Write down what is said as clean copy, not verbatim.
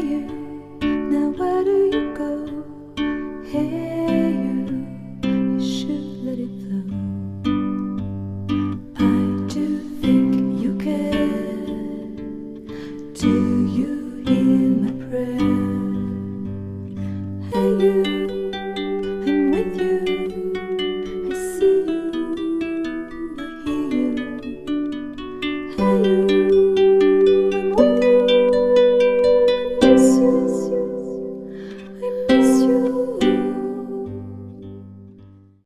you, now where do you go? Hey you should let it flow. I do think you care. Do you hear my prayer? Hey you.